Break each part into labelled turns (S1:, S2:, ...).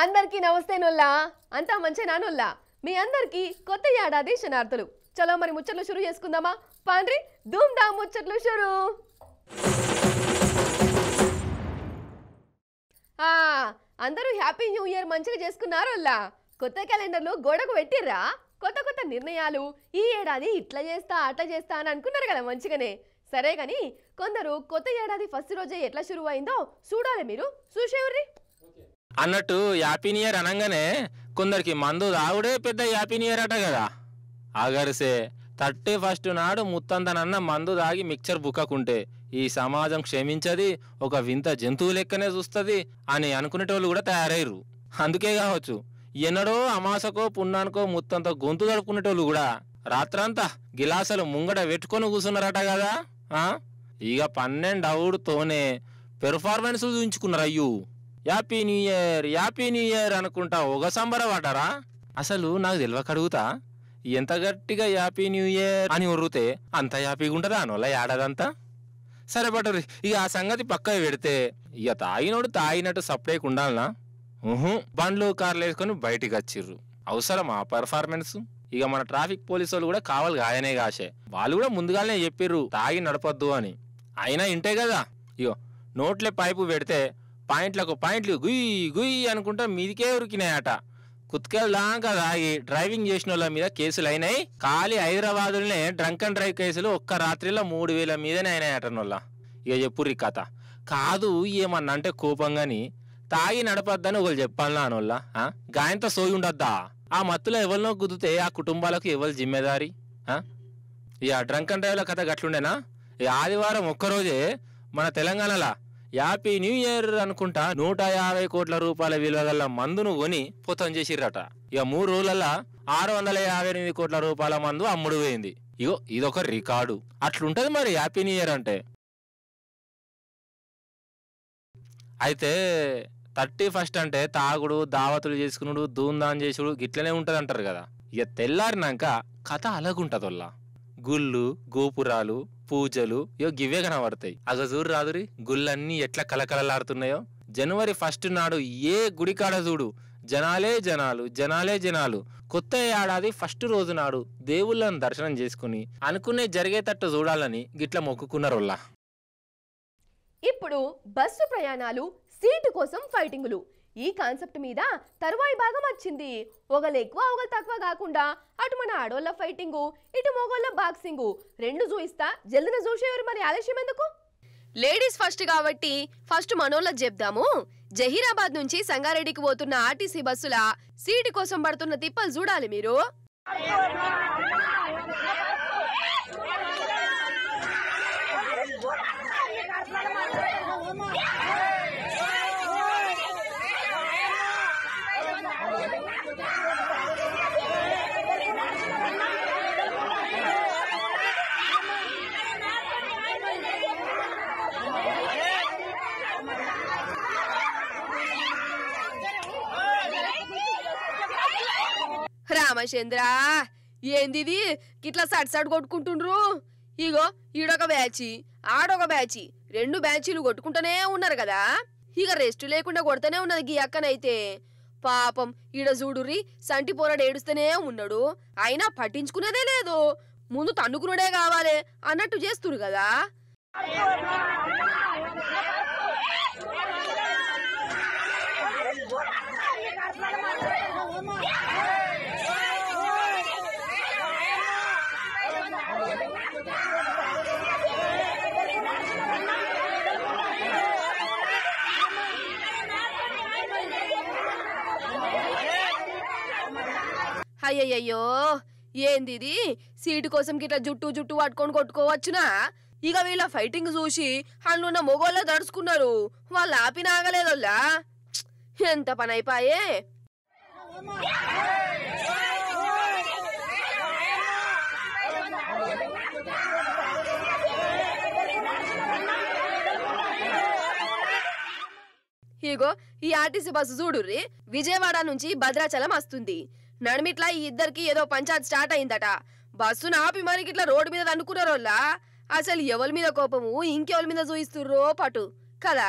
S1: అందరికీ నమస్తే నొల్లా అంతా మంచేనా నొల్లా మీ అందరికీ కొత్త ఏడాది శనార్థులు. చలో మరి ముచ్చట్లు షురు చేసుకుందామా? పాండ్రి ధూమ్ ధామ్ ముచ్చట్లు షురు. అందరూ హ్యాపీ న్యూ ఇయర్ మంచిగా చేసుకున్నారోల్లా. కొత్త క్యాలెండర్లు గోడకు పెట్టిర్రా? కొత్త కొత్త నిర్ణయాలు, ఈ ఏడాది ఇట్లా చేస్తా అట్లా చేస్తా అని అనుకున్నారు కదా మంచిగానే. సరే కానీ కొందరు కొత్త ఏడాది ఫస్ట్ రోజే ఎట్లా షురు అయిందో చూడాలి, మీరు చూసేవర్రి
S2: అన్నట్టు హ్యాపీ న్యూ ఇయర్ అనగానే కొందరికి మందు తాగుడే పెద్ద హ్యాపీ న్యూ ఇయర్ అట కదా. ఆగరిసే 31 నాడు ముత్తంతనన్న మందు తాగి మిక్చర్ బుక్కకుంటే ఈ సమాజం క్షమించది, ఒక వింత జంతువు లెక్కనే చూస్తుంది అని అనుకునేటోళ్ళు కూడా తయారయ్యారు. అందుకే కావచ్చు ఎన్నడో అమాసకో పున్నానికో ముత్తంతో గొంతు తడుపుకునేటోళ్ళు కూడా రాత్రంతా గిలాసులు ముంగడ పెట్టుకొని కూర్చున్నారట కదా. ఇక 12 అవుడుతోనే పెర్ఫార్మెన్స్ చూపించుకున్నారు. అయ్యో హ్యాపీ న్యూ ఇయర్ అనుకుంటా ఒక సంబరపడ్డారా? అసలు నాకు తెలియక అడుగుతా, ఎంత గట్టిగా హ్యాపీ న్యూ ఇయర్ అని ఉర్రితే అంత హ్యాపీగా ఉంటుందా అనోళ్ళ ఏడాదంతా? సరే పట్టరు, ఇక ఆ సంగతి పక్కకి పెడితే ఇక తాగినోడు తాగినట్టు సపరేట్ ఉండాలనా? బండ్లు కార్లు వేసుకొని బయటికి వచ్చిర్రు. అవసరమా పర్ఫార్మెన్స్? ఇక మన ట్రాఫిక్ పోలీసు వాళ్ళు కూడా కావాలి గాయనే కాసే, వాళ్ళు కూడా ముందుగానే చెప్పిర్రు తాగి నడపద్దు అని. అయినా ఇంటే కదా, ఇగో నోట్లే పైపు పెడితే పాయింట్లకు పాయింట్లు గుయ్యి గుయ్యి అనుకుంటా మీదికే ఉరికినాయట. కుత్కెళ్దాకా తాగి డ్రైవింగ్ చేసిన వాళ్ళ మీద కేసులు అయినాయి. ఖాళీ హైదరాబాద్లోనే డ్రంక్ అండ్ డ్రైవ్ కేసులు ఒక్క రాత్రిలో 3000 మీదనే అయినాయట నోళ్ళ. ఇక చెప్పుర్రి కథ కాదు, ఏమన్నా అంటే కోపం గాని తాగి నడపద్దని ఒకరు చెప్పాలనా అనోళ్ళ? గాయంతో సోయి ఉండద్దా? ఆ మత్తులో ఎవరినో గుద్దితే ఆ కుటుంబాలకు ఎవరు జిమ్మెదారి? ఇక డ్రంక్ అండ్ డ్రైవ్ల కథ గట్లుండేనా? ఈ ఆదివారం ఒక్కరోజే మన తెలంగాణలో హ్యాపీ న్యూ ఇయర్ అనుకుంటా 150 కోట్ల రూపాయల విలువ గల మందును కొని పొతం చేసిర్రట. ఇక 3 రోజులలో 658 కోట్ల రూపాయల మందు అమ్ముడు పోయింది. ఇగో ఇదొక రికార్డు. అట్లుంటది మరి హ్యాపీ న్యూ ఇయర్ అంటే. అయితే 31 అంటే తాగుడు, దావతులు చేసుకున్నాడు, ధూమ్ధాం చేసుడు గిట్లనే ఉంటది అంటారు కదా. ఇక తెల్లారినాక కథ అలాగుంటదోల్లా. గుళ్ళు, గోపురాలు, పూజలు గివే కనబడతాయి. అగజూరు రాదురి గుళ్ళన్నీ ఎట్లా కలకలలాడుతున్నాయో. జనవరి 1 నాడు ఏ గుడికాడ చూడు జనాలే జనాలు, జనాలే జనాలు. కొత్త ఏడాది 1 రోజు నాడు దేవుళ్ళని దర్శనం చేసుకుని అనుకునే జరిగేటట్టు చూడాలని గిట్ల మొక్కుకున్నారోల్లా.
S1: ఇప్పుడు బస్సు ప్రయాణాలు, సీటు కోసం ఫైటింగులు, ఈ కాన్సెప్ట్ మీద తరువాయి భాగం వచ్చింది. ఒకళ్ళు ఎక్కువ ఒకళ్ళు తక్కువ కాకుండా అటు మన ఆడోళ్ళ ఫైటింగు, ఇటు మొగోళ్ళ బాక్సింగు రెండు చూయిస్తా. జల్దిన చూసేవారు, మరి ఆలస్యం ఎందుకు? లేడీస్ ఫస్ట్ కాబట్టి ఫస్ట్ మనోళ్ళ చెప్దాము. జహీరాబాద్ నుంచి సంగారెడ్డికి పోతున్న ఆర్టీసీ బస్సుల సీటు కోసం పడుతున్న తిప్పలు చూడాలి మీరు. రామచంద్ర, ఏందిది గిట్లా సడ్ కొట్టుకుంటుండ్రు? ఇగో ఈడొక బ్యాచి, ఆడొక బ్యాచి, 2 బ్యాచీలు కొట్టుకుంటూనే ఉన్నారు కదా. ఇక రెస్ట్ లేకుండా కొడుతూనే ఉన్నది గీ అక్కనైతే. పాపం ఈడ చూడుర్రి, సంటి పోరాడు ఏడుస్తూనే ఉన్నాడు. అయినా పట్టించుకునేదే లేదు, ముందు తన్నుకున్నాడే కావాలి అన్నట్టు చేస్తురు కదా. అయ్యయ్యో, ఏందిది సీటు కోసం గిట్లా జుట్టు పట్టుకొని కొట్టుకోవచ్చునా? ఇక వీళ్ళ ఫైటింగ్ చూసి అందులో మొగోళ్ళ దడుచుకున్నారు. వాళ్ళు ఆపిన ఆగలేదోల్లా. ఎంత పని అయిపోయే. ఇగో ఈ ఆర్టీసీ బస్సు చూడుర్రి, విజయవాడ నుంచి భద్రాచలం వస్తుంది. నడిమిట్లా ఈ ఇద్దరికి ఏదో పంచాయత్ స్టార్ట్ అయిందట. బస్సును ఆపి మరికి ఇట్లా రోడ్డు మీద అనుకున్నారోల్లా. అసలు ఎవరి మీద కోపము ఇంకెవరి మీద చూయిస్తుర్రో పటు. కదా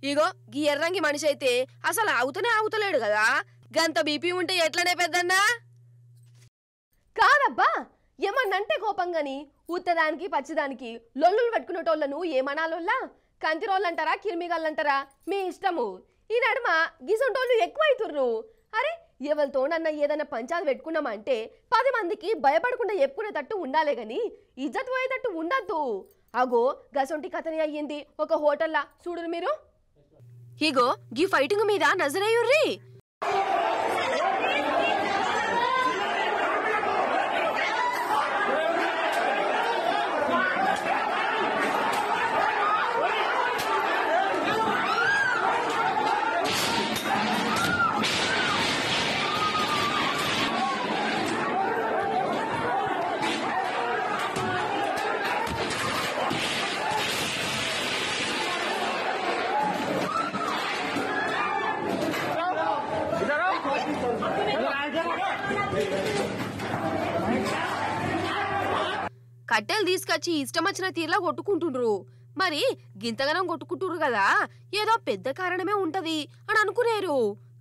S1: ఇగో గీ ఎర్రంగి మనిషి అయితే అసలు ఆగుతలేడు కదా. గంత బీపీ ఉంటే ఎట్లనే పెద్దన్నా? కాదబ్బా, ఏమన్నంటే కోపంగాని ఉత్తదానికి పచ్చిదానికి లొల్లులు పెట్టుకునేటోళ్లను ఏమనాలోల్లా? కంతిరోళ్ళంటారా కిర్మిగాళ్ళంటారా మీ ఇష్టము. ఈ నడుమ గిసంటోళ్ళు ఎక్కువైతుర్రు. అరే ఎవరితోనన్నా ఏదైనా పంచాలు పెట్టుకున్నామంటే 10 మందికి భయపడకుండా చెప్పుకునేటట్టు ఉండాలే గాని ఇజ్జత్ పోయేటట్టు ఉండద్దు. అగో గసొంటి కథని అయ్యింది ఒక హోటల్లా చూడురు మీరు. ఇగో గీ ఫైటింగ్ మీద నజరయ్యుర్రి. కట్టెలు తీసుకొచ్చి ఇష్టం వచ్చిన తీరులా కొట్టుకుంటుండ్రు. మరి గింతగనం కొట్టుకుంటుర్రు కదా, ఏదో పెద్ద కారణమే ఉంటది అని అనుకునేరు.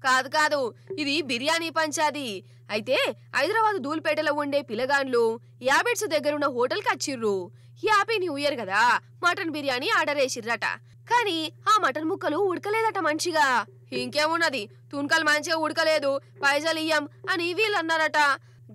S1: కాదు కాదు, ఇది బిర్యానీ పంచాది. అయితే హైదరాబాద్ ధూల్పేటలో ఉండే పిల్లగాండ్లు యాబెట్స్ దగ్గరున్న హోటల్కి వచ్చిర్రు. హ్యాపీ న్యూ ఇయర్ కదా, మటన్ బిర్యానీ ఆర్డర్ వేసిర్రట. కానీ ఆ మటన్ ముక్కలు ఉడకలేదట మంచిగా. ఇంకేమున్నది, తున్కలు మంచిగా ఉడకలేదు, పైసలు ఇయ్యం అని వీళ్ళు అన్నారట.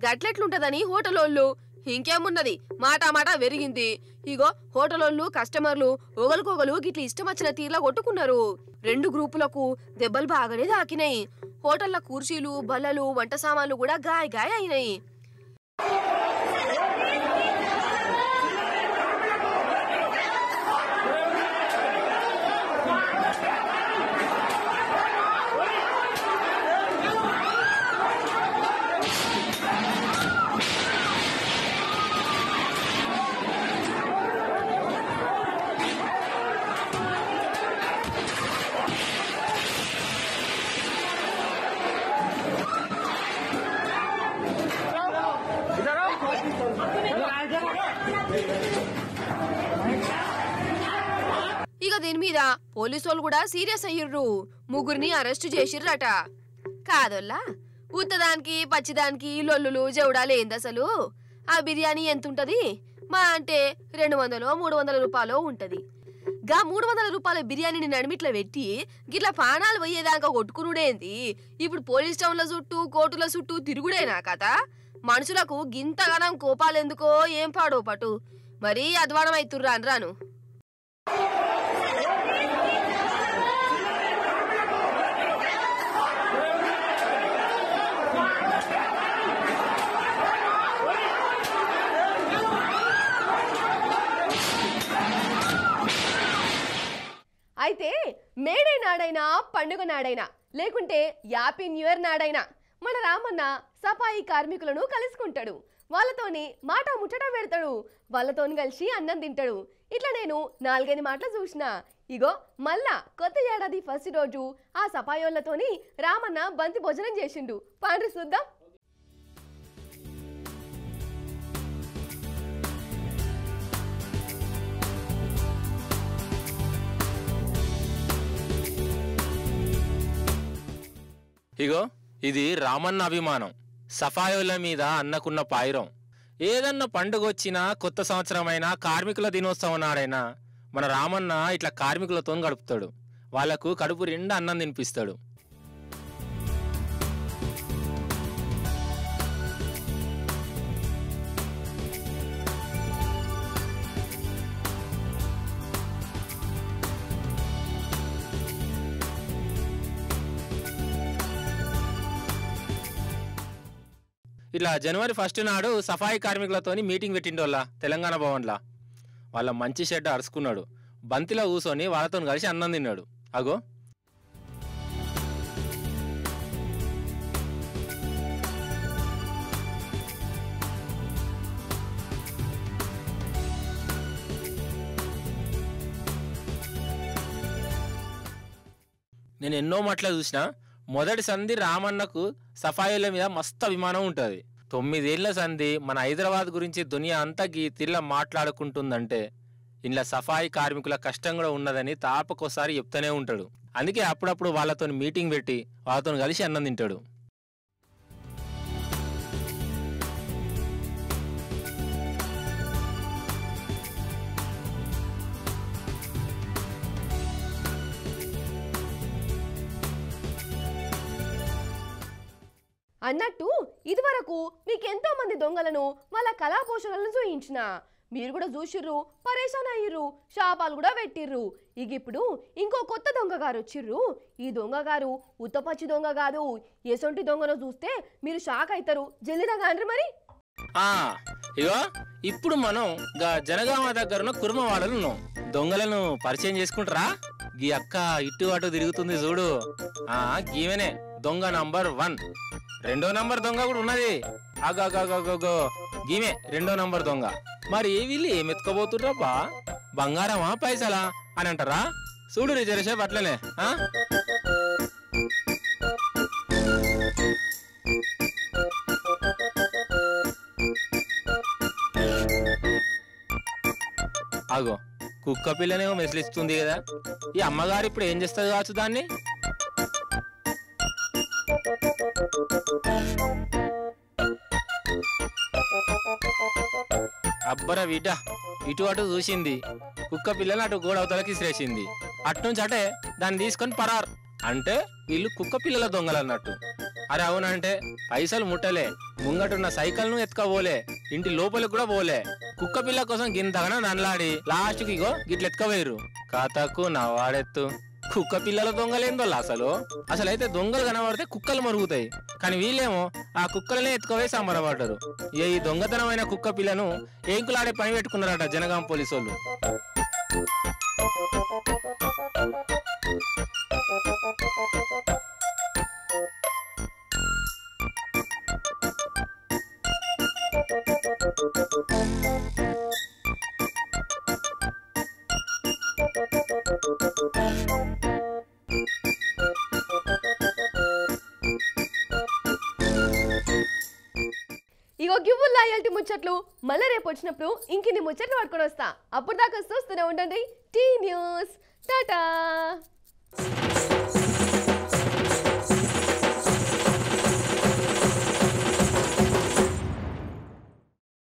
S1: గట్లెట్లుంటదని హోటలోళ్ళు. ఇంకేమున్నది, మాట వెరిగింది. ఇగో హోటలోళ్ళు కస్టమర్లు ఒకరికొకరు గిట్ల ఇష్టం వచ్చిన తీర్లా కొట్టుకున్నారు. 2 గ్రూపులకు దెబ్బలు బాగానే తాకినాయి. హోటళ్ల కుర్చీలు బల్లలు వంట సామాన్లు కూడా గాయ అయినాయి. ఇక దీని మీద పోలీసు కూడా సీరియస్ అయ్యిర్రు. 3 అరెస్టు చేసిర్రట. కాదోల్లా, ఉత్తదానికి పచ్చిదానికి లొల్లులు జవుడాలు ఏందసలు? ఆ బిర్యానీ ఎంతుంటది? మా అంటే 200-300 రూపాయలు ఉంటది. గా 300 రూపాయల బిర్యానీని నడిమిట్ల పెట్టి గిట్లా పానాలు పోయేదాకా కొట్టుకునుడేంది? ఇప్పుడు పోలీస్ టౌన్ల చుట్టూ కోర్టుల చుట్టూ తిరుగుడేనా కథ? మనుషులకు గింతగానం కోపాలెందుకో ఏం పాడో పటు. మరీ అధ్వానం అవుతుర్రా అని రాను. అయితే మేడే నాడైనా పండుగ నాడైనా లేకుంటే హ్యాపీ న్యూ ఇయర్ నాడైనా మన రామన్న సఫాయి కార్మికులను కలుసుకుంటాడు. వాళ్ళతోని మాట ముచ్చట పెడతాడు. వాళ్ళతోని కలిసి అన్నం తింటాడు. ఇట్లా నేను 4-5 మాటలు చూసినా. ఇగో మళ్ళా కొత్త ఏడాది ఫస్ట్ రోజు ఆ సఫాయోళ్ళతోని రామన్న బంతి భోజనం చేసిండు. పాండ్రి చూద్దాం.
S2: ఇగో ఇది రామన్న అభిమానం. సఫాయోళ్ళ మీద అన్నకున్న పాయిరం. ఏదన్నా పండుగ వచ్చినా, కొత్త సంవత్సరమైనా, కార్మికుల దినోత్సవం నాడైనా మన రామన్న ఇట్లా కార్మికులతో గడుపుతాడు. వాళ్లకు కడుపు నిండా అన్నం తినిపిస్తాడు. ఇట్లా జనవరి 1 నాడు సఫాయి కార్మికులతోని మీటింగ్ పెట్టిండోళ్ళ తెలంగాణ భవన్లా. వాళ్ళ మంచి షెడ్ అరుచుకున్నాడు. బంతిలో కూర్చొని వాళ్ళతో కలిసి అన్నం తిన్నాడు. అగో నేను ఎన్నో మట్ల చూసిన. మొదటి సంధి రామన్నకు సఫాయిల మీద మస్తు అభిమానం ఉంటుంది. 9 ఏళ్ల సంధి మన హైదరాబాద్ గురించి దునియా అంతా తీర్లా మాట్లాడుకుంటుందంటే ఇంట్లో సఫాయి కార్మికుల కష్టం కూడా ఉన్నదని తాపకోసారి చెప్తూనే ఉంటాడు. అందుకే అప్పుడప్పుడు వాళ్ళతో మీటింగ్ పెట్టి వాళ్ళతో కలిసి అన్నం తింటాడు.
S1: అన్నట్టు ఇదివరకు మీకెంతో మంది దొంగలను వాళ్ళ కళాపోషణలను చూయించిన, మీరు కూడా చూసిర్రు, పరేషాన్ అయ్యిర్రు, శాపాలు కూడా పెట్టిర్రు. ఇప్పుడు ఇంకో కొత్త దొంగగారు వచ్చిర్రు. ఈ దొంగగారు ఉత్తపచ్చి దొంగ కాదు. ఎసొంటి దొంగను చూస్తే మీరు షాక్ అవుతారు. జల్లిదా గాండ్రి మరి.
S2: ఇగో ఇప్పుడు మనం జనగామ దగ్గర కుర్మవాడలు ఉన్నాం. దొంగలను పరిచయం చేసుకుంటారా? గీ అక్క ఇటు అటు తిరుగుతుంది చూడు, గీవెనే దొంగ నంబర్ 1. 2వ నంబర్ దొంగ కూడా ఉన్నది. అగో గీమే 2వ నంబర్ దొంగ. మరి వీళ్ళు ఏం ఎత్తుకోబోతుండ్రబ్బా? బంగారమా పైసలా అని అంటారా? చూడు రిజర్వేషన్ అట్లనే. అగో కుక్క పిల్లనేమో మెసిలిస్తుంది కదా. ఈ అమ్మగారు ఇప్పుడు ఏం చేస్తుంది కావచ్చు దాన్ని? అబ్బరా వీట ఇటు అటు చూసింది. కుక్క పిల్లని అటు గోడ అవతలకి ఇసిరేసింది. అట్నుంచి అటే దాన్ని తీసుకొని పరారు. అంటే వీళ్ళు కుక్క పిల్లల దొంగలు అన్నట్టు. అరే అవునంటే పైసలు ముట్టలే, ముంగటున్న సైకిల్ను ఎత్తుకపోలే, ఇంటి లోపలికి కూడా పోలే. కుక్క పిల్ల కోసం గింతగానో నన్లాడి లాస్ట్కి ఇగో గిట్ల ఎత్తుకపోయారు. కాతకు నా వాడెత్తు. కుక్క పిల్లల దొంగలేందో అసలైతే దొంగలు కనబడితే కుక్కలు మరుగుతాయి. కానీ వీళ్ళేమో ఆ కుక్కలనే ఎత్తుకోవే సంబరపడ్డారు. ఈ దొంగతనమైన కుక్క పిల్లను ఏంకులాడే పని పెట్టుకున్నారట జనగాం పోలీసు వాళ్ళు.
S1: ఇగో గివ్వు లాయల్టీ ముచ్చట్లు మళ్ళీ రేపు వచ్చినప్పుడు ఇంకిన్ని ముచ్చట్లు పట్టుకొని వస్తా. అప్పుడు దాకా చూస్తూనే ఉండండి టీ న్యూస్. టాటా.